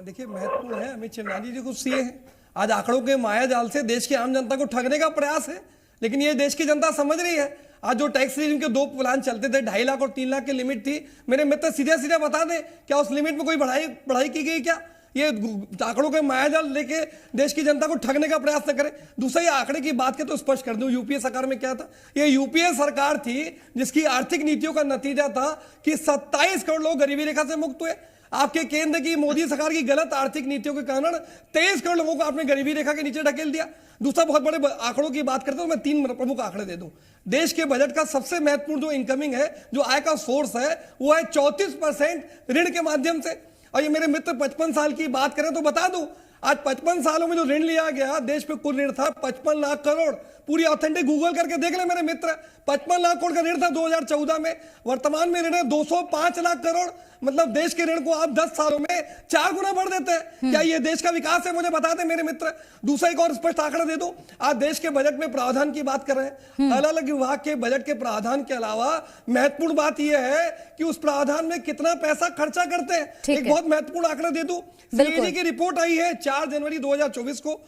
देखिए महत्वपूर्ण है, अमित चिमनानी जी खुद सीए हैं। आज आंकड़ों के माया जाल से देश की आम जनता को ठगने का प्रयास है, लेकिन ये देश की जनता समझ रही है। आज जो टैक्स रेजिम के 2 प्लान चलते थे, 2.5 लाख और 3 लाख की लिमिट थी, मेरे मित्र सीधे सीधे बता दें क्या उस लिमिट में कोई बढ़ाई की गई? क्या ये आंकड़ों के मायाजाल लेके देश की जनता को ठगने का प्रयास न करें। दूसरा, ये आंकड़े की बात के तो स्पष्ट कर दूं, यूपीए सरकार में क्या था? ये यूपीए सरकार थी जिसकी आर्थिक नीतियों का नतीजा था कि 27 करोड़ लोग गरीबी रेखा से मुक्त हुए। आपके केंद्र की मोदी सरकार की गलत आर्थिक नीतियों के कारण 23 करोड़ लोगों को आपने गरीबी रेखा के नीचे ढकेल दिया। दूसरा, बहुत बड़े आंकड़ों की बात करता हूं, मैं 3 प्रमुख आंकड़े दे दूं। देश के बजट का सबसे महत्वपूर्ण जो इनकमिंग है, जो आय का सोर्स है, वो है 34% ऋण के माध्यम से। और ये मेरे मित्र 55 साल की बात करें तो बता दूं, आज 55 सालों में जो ऋण लिया गया, देश पे कुल ऋण था 55 लाख करोड़। पूरी ऑथेंटिक गूगल करके देख ले मेरे मित्र, 55 लाख करोड़ का ऋण था 2014 में। वर्तमान में ऋण है 205 लाख करोड़। मतलब देश के ऋण को आप 10 सालों में 4 गुना बढ़ देते हैं। क्या ये देश का विकास है? मुझे बता दें मेरे मित्र। दूसरा, एक और स्पष्ट आंकड़ा दे दूं, आज देश के बजट में प्रावधान की बात कर रहे हैं। अलग अलग विभाग के बजट के प्रावधान के अलावा महत्वपूर्ण बात यह है कि उस प्रावधान में कितना पैसा खर्चा करते हैं। एक बहुत महत्वपूर्ण आंकड़ा दे दूं, सीएजी की रिपोर्ट आई है 4 जनवरी 2024 को।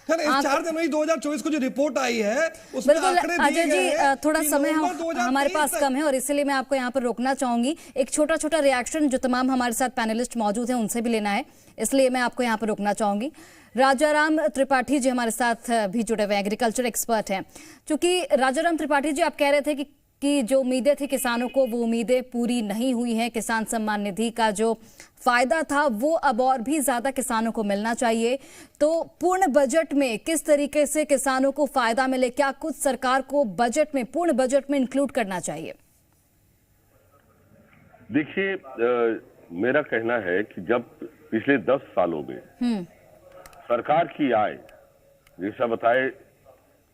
4 जनवरी 2024 को जो रिपोर्ट आई है उसमें आंकड़े दिए गए हैं। थोड़ा समय हमारे पास कम है और इसलिए मैं आपको यहाँ पर रोकना चाहूंगी। एक छोटा छोटा रिएक्शन जो तमाम हमारे साथ पैनलिस्ट मौजूद हैं उनसे भी लेना है, इसलिए मैं आपको यहाँ पर रोकना चाहूंगी। राजाराम त्रिपाठी जी हमारे साथ भी जुड़े हुए एग्रीकल्चर एक्सपर्ट हैं। क्योंकि राजाराम त्रिपाठी जी, आप कह रहे थे कि जो उम्मीदें थी किसानों को, वो उम्मीदें पूरी नहीं हुई हैं। किसान सम्मान निधि का जो फायदा था वो अब और भी ज्यादा किसानों को मिलना चाहिए। तो पूर्ण बजट में किस तरीके से किसानों को फायदा मिले, क्या कुछ सरकार को बजट में, पूर्ण बजट में इंक्लूड करना चाहिए? देखिए, मेरा कहना है कि जब पिछले 10 सालों में सरकार की आय, जैसा बताए,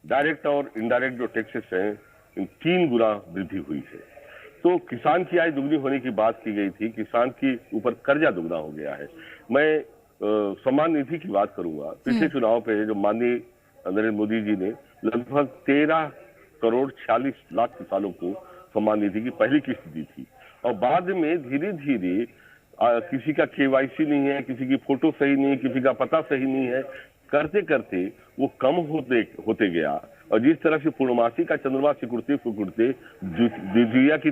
डायरेक्ट और इनडायरेक्ट जो टैक्सेस हैं, इन 3 गुना वृद्धि हुई है, तो किसान की आय दुगनी होने की बात की गई थी, किसान के ऊपर कर्जा दुगना हो गया है। मैं सम्मान निधि की बात करूंगा। पिछले चुनाव पे जो माननीय नरेंद्र मोदी जी ने लगभग 13 करोड़ 46 लाख किसानों को सम्मान निधि की पहली किस्त दी थी, और बाद में धीरे धीरे किसी का केवाईसी नहीं है, किसी की फोटो सही नहीं है, किसी का पता सही नहीं है, करते करते वो कम होते गया। और जिस तरह से पूर्णमासी का चंद्रमा सिकुड़ते सिकुड़ते द्वितीया की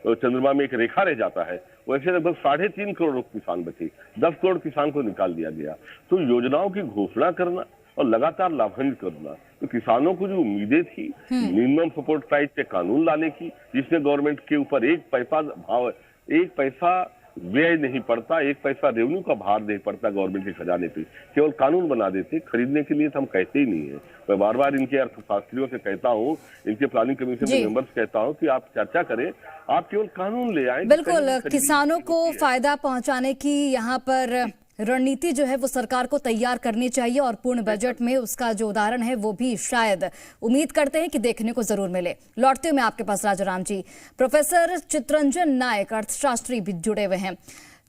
चंद्रमा में एक रेखा रह जाता है, वैसे लगभग 3.5 करोड़ किसान बचे, 10 करोड़ किसान को निकाल दिया गया। तो योजनाओं की घोषणा करना और लगातार लाभान्वित करना, तो किसानों को जो उम्मीदें थी मिनिमम सपोर्ट प्राइस पे कानून लाने की, जिसने गवर्नमेंट के ऊपर एक पैसा व्यय नहीं पड़ता, 1 पैसा रेवेन्यू का भार नहीं पड़ता गवर्नमेंट के खजाने पे, केवल कानून बना देते। खरीदने के लिए तो हम कहते ही नहीं है। मैं बार बार इनके अर्थशास्त्रियों से कहता हूँ, इनके प्लानिंग कमीशन के मेंबर्स कहता हूँ कि आप चर्चा करें, आप केवल कानून ले आए। बिल्कुल, किसानों को फायदा पहुंचाने की यहाँ पर रणनीति जो है वो सरकार को तैयार करनी चाहिए, और पूर्ण बजट में उसका जो उदाहरण है वो भी शायद उम्मीद करते हैं कि देखने को जरूर मिले। लौटते हुए मैं आपके पास राजाराम जी, प्रोफेसर चितरंजन नायक अर्थशास्त्री भी जुड़े हुए हैं।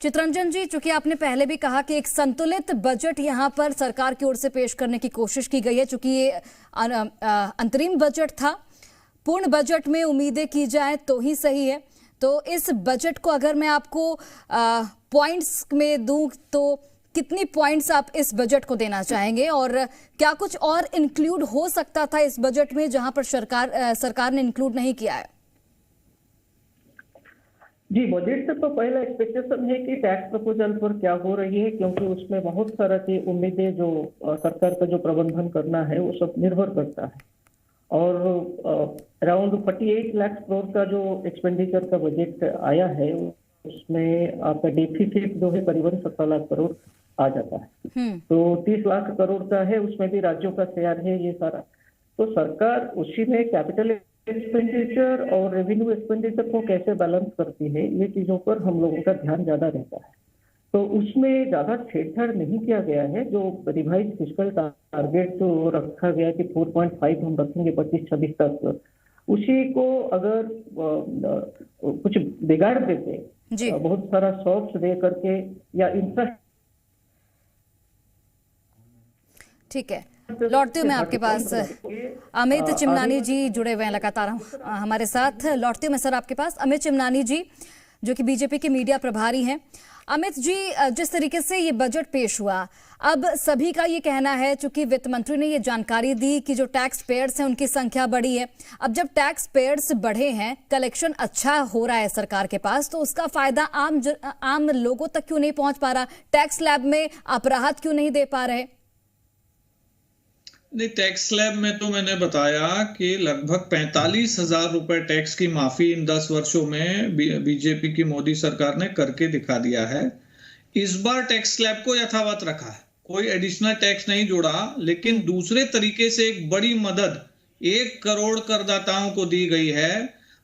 चितरंजन जी, चूंकि आपने पहले भी कहा कि एक संतुलित बजट यहाँ पर सरकार की ओर से पेश करने की कोशिश की गई है, चूंकि ये अंतरिम बजट था, पूर्ण बजट में उम्मीदें की जाए तो ही सही है। तो इस बजट को अगर मैं आपको पॉइंट्स में दूं तो कितनी पॉइंट्स आप इस बजट को देना चाहेंगे, और क्या कुछ और इंक्लूड हो सकता था इस बजट में जहां पर सरकार ने इंक्लूड नहीं किया है? जी, बजट से तो पहला एक्सपेक्टेशन है कि टैक्स प्रपोजल पर क्या हो रही है, क्योंकि उसमें बहुत सारा की उम्मीदें जो सरकार का जो प्रबंधन करना है वो सब निर्भर करता है। और अराउंड 48 लाख करोड़ का जो एक्सपेंडिचर का बजट आया है, उसमें आपका डेफिसिट जो है करीबन 17 लाख करोड़ आ जाता है। तो 30 लाख करोड़ का है, उसमें भी राज्यों का शेयर है ये सारा। तो सरकार उसी में कैपिटल एक्सपेंडिचर और रेवेन्यू एक्सपेंडिचर को कैसे बैलेंस करती है, ये चीजों पर हम लोगों का ध्यान ज्यादा रहता है। तो उसमें ज्यादा छेड़छाड़ नहीं किया गया है। जो रिवाइज फिस्कल टारगेट जो रखा गया कि 4.5 हम रखेंगे 25-26 तक, उसी को अगर कुछ बिगाड़ देते, बहुत सारा सॉफ्ट दे करके या इंफ्रा, ठीक है। लौटती हूँ मैं आपके पास, अमित चिमनानी जी जुड़े हुए हैं लगातार हमारे साथ। लौटती हूँ मैं सर आपके पास। अमित चिमनानी जी, जो कि बीजेपी के मीडिया प्रभारी हैं। अमित जी, जिस तरीके से ये बजट पेश हुआ, अब सभी का ये कहना है, चूंकि वित्त मंत्री ने ये जानकारी दी कि जो टैक्स पेयर्स हैं उनकी संख्या बढ़ी है। अब जब टैक्स पेयर्स बढ़े हैं, कलेक्शन अच्छा हो रहा है सरकार के पास, तो उसका फायदा आम लोगों तक क्यों नहीं पहुंच पा रहा? टैक्स स्लैब में आप राहत क्यों नहीं दे पा रहे? नहीं, टैक्स स्लैब में तो मैंने बताया कि लगभग 45,000 रुपए टैक्स की माफी इन 10 वर्षों में बीजेपी की मोदी सरकार ने करके दिखा दिया है। इस बार टैक्स स्लैब को यथावत रखा है, कोई एडिशनल टैक्स नहीं जोड़ा, लेकिन दूसरे तरीके से एक बड़ी मदद 1 करोड़ करदाताओं को दी गई है।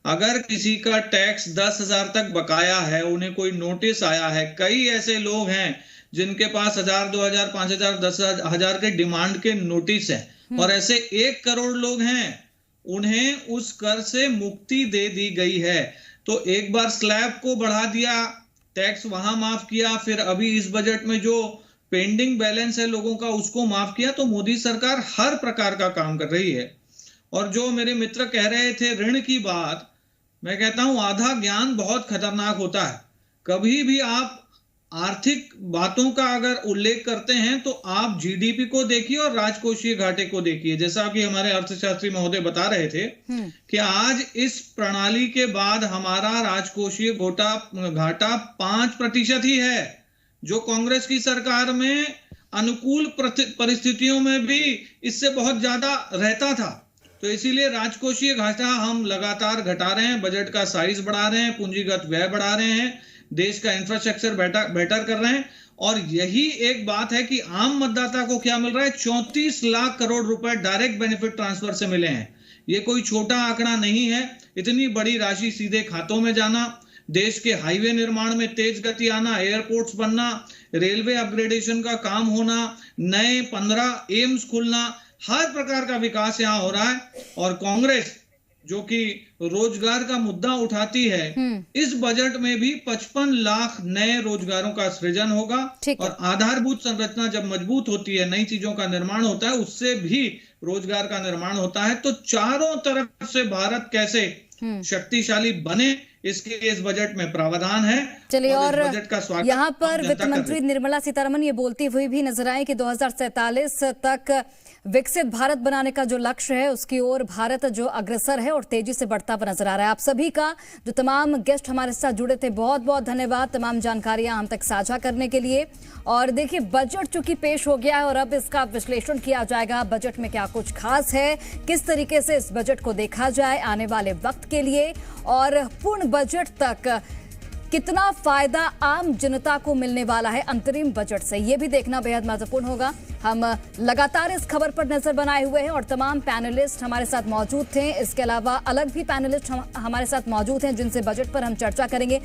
अगर किसी का टैक्स 10,000 तक बकाया है, उन्हें कोई नोटिस आया है, कई ऐसे लोग हैं जिनके पास 1,000, 2,000, 5,000, 10,000 के डिमांड के नोटिस हैं, और ऐसे 1 करोड़ लोग हैं, उन्हें उस कर से मुक्ति दे दी गई है। तो एक बार स्लैब को बढ़ा दिया, टैक्स वहां माफ किया, फिर अभी इस बजट में जो पेंडिंग बैलेंस है लोगों का उसको माफ किया। तो मोदी सरकार हर प्रकार का काम कर रही है। और जो मेरे मित्र कह रहे थे ऋण की बात, मैं कहता हूं आधा ज्ञान बहुत खतरनाक होता है। कभी भी आप आर्थिक बातों का अगर उल्लेख करते हैं तो आप जीडीपी को देखिए और राजकोषीय घाटे को देखिए। जैसा कि हमारे अर्थशास्त्री महोदय बता रहे थे कि आज इस प्रणाली के बाद हमारा राजकोषीय घाटा 5% ही है, जो कांग्रेस की सरकार में अनुकूल परिस्थितियों में भी इससे बहुत ज्यादा रहता था। तो इसीलिए राजकोषीय घाटा हम लगातार घटा रहे हैं, बजट का साइज बढ़ा रहे हैं, पूंजीगत व्यय बढ़ा रहे हैं, देश का इंफ्रास्ट्रक्चर बेटर कर रहे हैं। और यही एक बात है कि आम मतदाता को क्या मिल रहा है, 34 लाख करोड़ रुपए डायरेक्ट बेनिफिट ट्रांसफर से मिले हैं। ये कोई छोटा आंकड़ा नहीं है। इतनी बड़ी राशि सीधे खातों में जाना, देश के हाईवे निर्माण में तेज गति आना, एयरपोर्ट्स बनना, रेलवे अपग्रेडेशन का काम होना, नए 15 एम्स खुलना, हर प्रकार का विकास यहाँ हो रहा है। और कांग्रेस जो कि रोजगार का मुद्दा उठाती है, इस बजट में भी 55 लाख नए रोजगारों का सृजन होगा। और आधारभूत संरचना जब मजबूत होती है, नई चीजों का निर्माण होता है, उससे भी रोजगार का निर्माण होता है। तो चारों तरफ से भारत कैसे शक्तिशाली बने, इसके इस बजट में प्रावधान है। चलिए, और बजट का स्वागत यहाँ पर वित्त मंत्री निर्मला सीतारमण ये बोलती हुई भी नजर आए कि 2047 तक विकसित भारत बनाने का जो लक्ष्य है उसकी ओर भारत जो अग्रसर है और तेजी से बढ़ता हुआ नजर आ रहा है। आप सभी का, जो तमाम गेस्ट हमारे साथ जुड़े थे, बहुत बहुत धन्यवाद तमाम जानकारियां हम तक साझा करने के लिए। और देखिए, बजट चूंकि पेश हो गया है और अब इसका विश्लेषण किया जाएगा, बजट में क्या कुछ खास है, किस तरीके से इस बजट को देखा जाए आने वाले वक्त के लिए, और पूर्ण बजट तक कितना फायदा आम जनता को मिलने वाला है अंतरिम बजट से, ये भी देखना बेहद महत्वपूर्ण होगा। हम लगातार इस खबर पर नजर बनाए हुए हैं और तमाम पैनलिस्ट हमारे साथ मौजूद थे। इसके अलावा अलग भी पैनलिस्ट हमारे साथ मौजूद हैं जिनसे बजट पर हम चर्चा करेंगे।